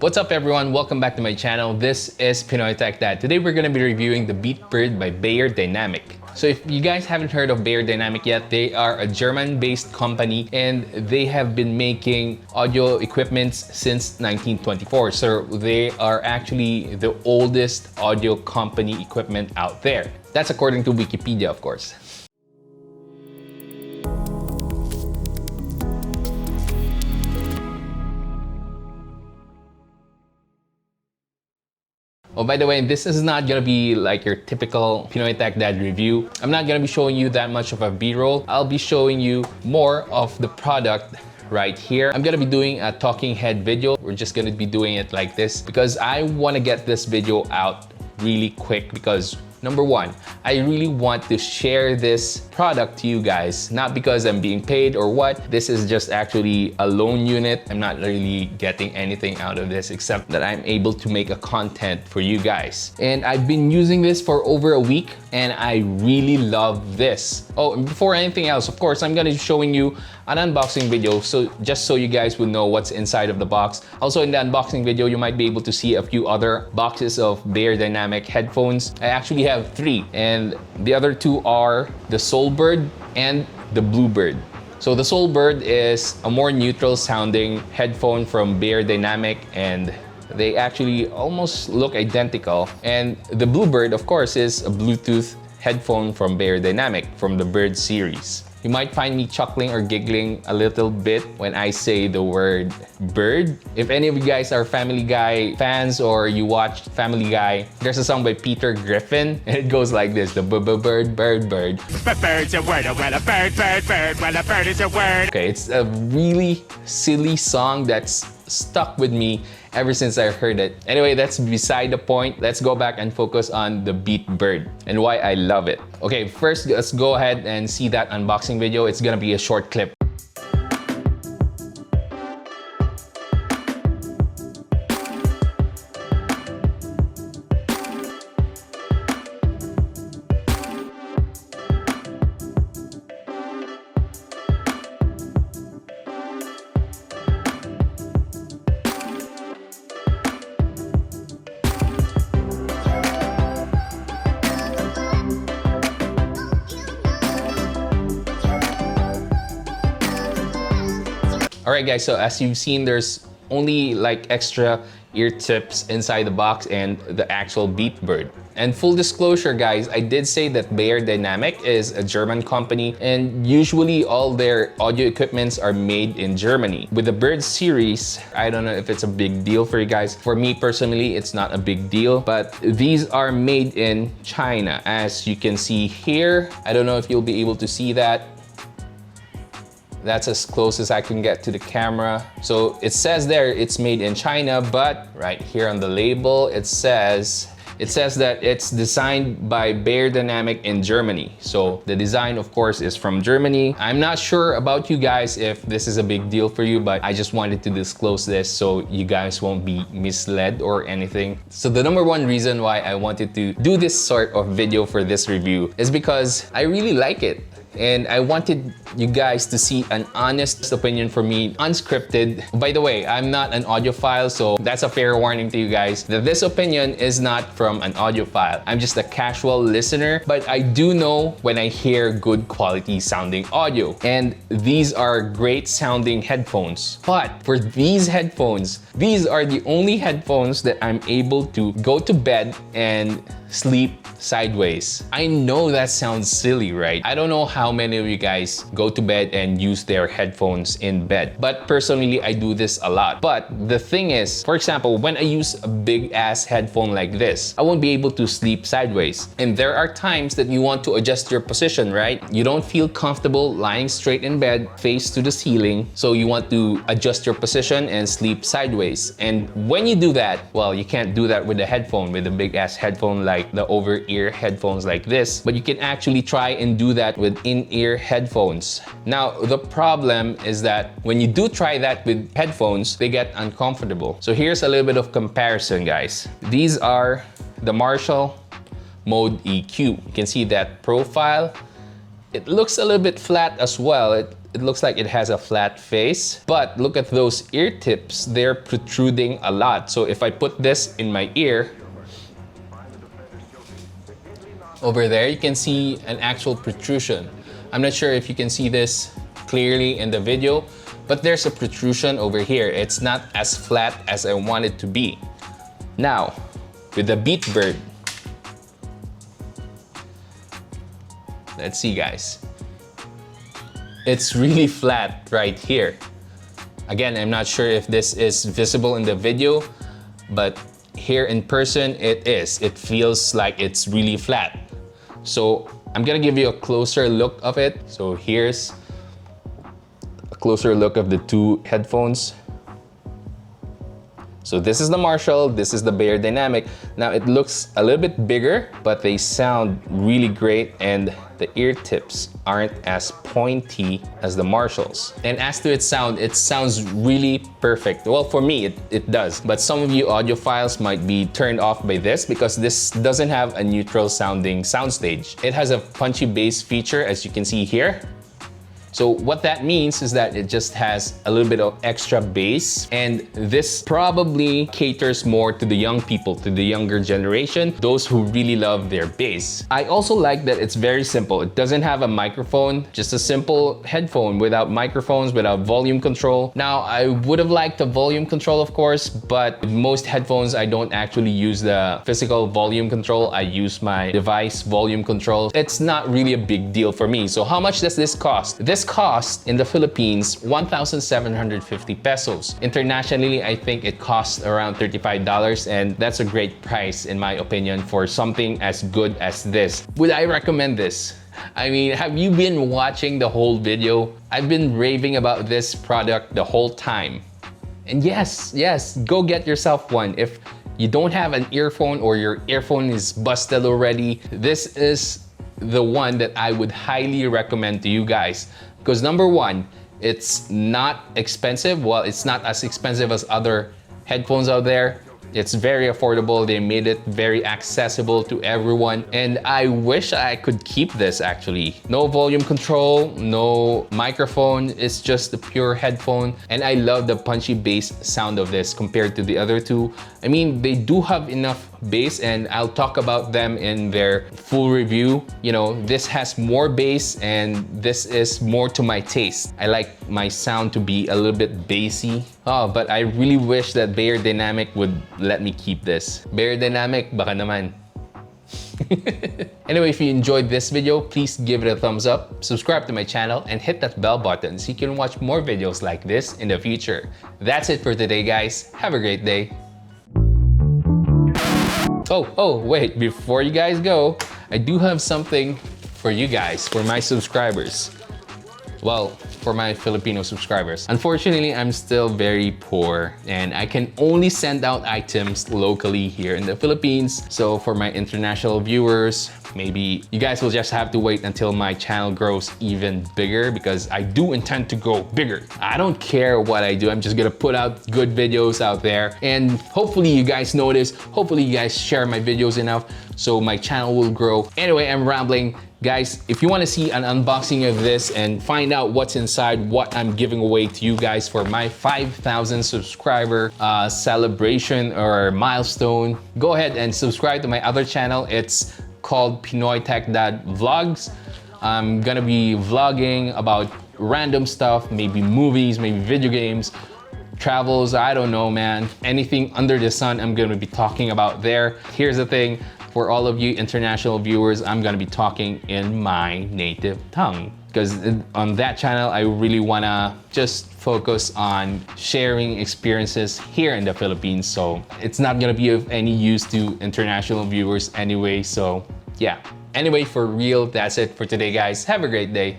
What's up everyone? Welcome back to my channel. This is Pinoy Tech Dad. Today we're going to be reviewing the Beat Byrd by Beyerdynamic. So if you guys haven't heard of Beyerdynamic yet, they are a German-based company and they have been making audio equipments since 1924. So they are actually the oldest audio company equipment out there. That's according to Wikipedia, of course. Oh, by the way, this is not gonna be like your typical Pinoy Tech Dad review. I'm not gonna be showing you that much of a B-roll. I'll be showing you more of the product right here. I'm gonna be doing a talking head video. We're just gonna be doing it like this because I wanna get this video out really quick because number one, I really want to share this product to you guys, not because I'm being paid or what. This is just actually a loan unit. I'm not really getting anything out of this except that I'm able to make a content for you guys. And I've been using this for over a week and I really love this. Oh, and before anything else, of course, I'm gonna be showing you an unboxing video, so just so you guys would know what's inside of the box. Also in the unboxing video, you might be able to see a few other boxes of Beyerdynamic headphones. I actually have 3, and the other 2 are the Soul Bird and the Blue Bird. So the Soul Bird is a more neutral sounding headphone from Beyerdynamic, and they actually almost look identical. And the Blue Bird, of course, is a Bluetooth headphone from Beyerdynamic from the Byrd series. You might find me chuckling or giggling a little bit when I say the word bird. If any of you guys are Family Guy fans or you watched Family Guy, there's a song by Peter Griffin and it goes like this, the bird, bird, bird. Bird's a word, well a bird, bird, bird, well a bird is a word. Okay, it's a really silly song that's stuck with me ever since I heard it. Anyway, that's beside the point. Let's go back and focus on the Beat Byrd and why I love it. Okay, first let's go ahead and see that unboxing video. It's gonna be a short clip. Alright guys, so as you've seen, there's only like extra ear tips inside the box and the actual Beat Byrd. And full disclosure guys, I did say that Beyerdynamic is a German company and usually all their audio equipments are made in Germany. With the Byrd series, I don't know if it's a big deal for you guys. For me personally, it's not a big deal, but these are made in China. As you can see here, I don't know if you'll be able to see that. That's as close as I can get to the camera. So it says there it's made in China, but right here on the label, it says that it's designed by Beyerdynamic in Germany. So the design, of course, is from Germany. I'm not sure about you guys if this is a big deal for you, but I just wanted to disclose this so you guys won't be misled or anything. So the number one reason why I wanted to do this sort of video for this review is because I really like it. And I wanted you guys to see an honest opinion from me, unscripted. By the way, I'm not an audiophile, so that's a fair warning to you guys that this opinion is not from an audiophile. I'm just a casual listener, but I do know when I hear good quality sounding audio. And these are great sounding headphones. But for these headphones, these are the only headphones that I'm able to go to bed and sleep sideways. I know that sounds silly, right? I don't know how many of you guys go to bed and use their headphones in bed, but personally I do this a lot. But the thing is, for example, when I use a big ass headphone like this, I won't be able to sleep sideways. And there are times that you want to adjust your position, right? You don't feel comfortable lying straight in bed, face to the ceiling, so you want to adjust your position and sleep sideways. And when you do that, well, you can't do that with a headphone, with a big ass headphone like the over-ear headphones like this, but you can actually try and do that with in-ear headphones. Now, the problem is that when you do try that with headphones, they get uncomfortable. So here's a little bit of comparison, guys. These are the Marshall Mode EQ. You can see that profile. It looks a little bit flat as well. it looks like it has a flat face, but look at those ear tips. They're protruding a lot. So if I put this in my ear, over there, you can see an actual protrusion. I'm not sure if you can see this clearly in the video, but there's a protrusion over here. It's not as flat as I want it to be. Now, with the Beat Byrd, let's see guys. It's really flat right here. Again, I'm not sure if this is visible in the video, but here in person it is. It feels like it's really flat. So I'm gonna give you a closer look of it. So here's a closer look of the two headphones. So this is the Marshall, this is the Beyerdynamic. Now it looks a little bit bigger, but they sound really great, and the ear tips aren't as pointy as the Marshalls. And as to its sound, it sounds really perfect. Well, for me, it does. But some of you audiophiles might be turned off by this because this doesn't have a neutral sounding soundstage. It has a punchy bass feature, as you can see here. So what that means is that it just has a little bit of extra bass, and this probably caters more to the young people, to the younger generation, those who really love their bass. I also like that it's very simple. It doesn't have a microphone, just a simple headphone without microphones, without volume control. Now, I would have liked the volume control, of course, but with most headphones, I don't actually use the physical volume control. I use my device volume control. It's not really a big deal for me. So how much does this cost? This cost in the Philippines 1,750 pesos. Internationally, I think it costs around $35, and that's a great price in my opinion for something as good as this. Would I recommend this? I mean, have you been watching the whole video? I've been raving about this product the whole time. And yes, go get yourself one. If you don't have an earphone or your earphone is busted already, this is the one that I would highly recommend to you guys. Because number one, it's not expensive. Well, it's not as expensive as other headphones out there. It's very affordable. They made it very accessible to everyone. And I wish I could keep this actually. No volume control, no microphone. It's just a pure headphone. And I love the punchy bass sound of this compared to the other two. I mean, they do have enough bass, and I'll talk about them in their full review. You know, this has more bass and this is more to my taste. I like my sound to be a little bit bassy. Oh, but I really wish that Beyerdynamic would let me keep this. Beyerdynamic, baka naman. Anyway, if you enjoyed this video, please give it a thumbs up, subscribe to my channel, and hit that bell button so you can watch more videos like this in the future. That's it for today, guys. Have a great day. Oh, wait, before you guys go, I do have something for you guys, for my subscribers. Well, for my Filipino subscribers. Unfortunately, I'm still very poor and I can only send out items locally here in the Philippines. So for my international viewers, maybe you guys will just have to wait until my channel grows even bigger, because I do intend to go bigger. I don't care what I do. I'm just gonna put out good videos out there, and hopefully you guys notice, hopefully you guys share my videos enough so my channel will grow. Anyway, I'm rambling. Guys, if you want to see an unboxing of this and find out what's inside, what I'm giving away to you guys for my 5,000 subscriber celebration or milestone, go ahead and subscribe to my other channel. It's called Pinoy Tech Dad Vlogs. I'm gonna be vlogging about random stuff, maybe movies, maybe video games, travels, I don't know, man. Anything under the sun, I'm gonna be talking about there. Here's the thing. For all of you international viewers, I'm gonna be talking in my native tongue, because on that channel, I really wanna just focus on sharing experiences here in the Philippines. So it's not gonna be of any use to international viewers anyway. So yeah. Anyway, for real, that's it for today, guys. Have a great day.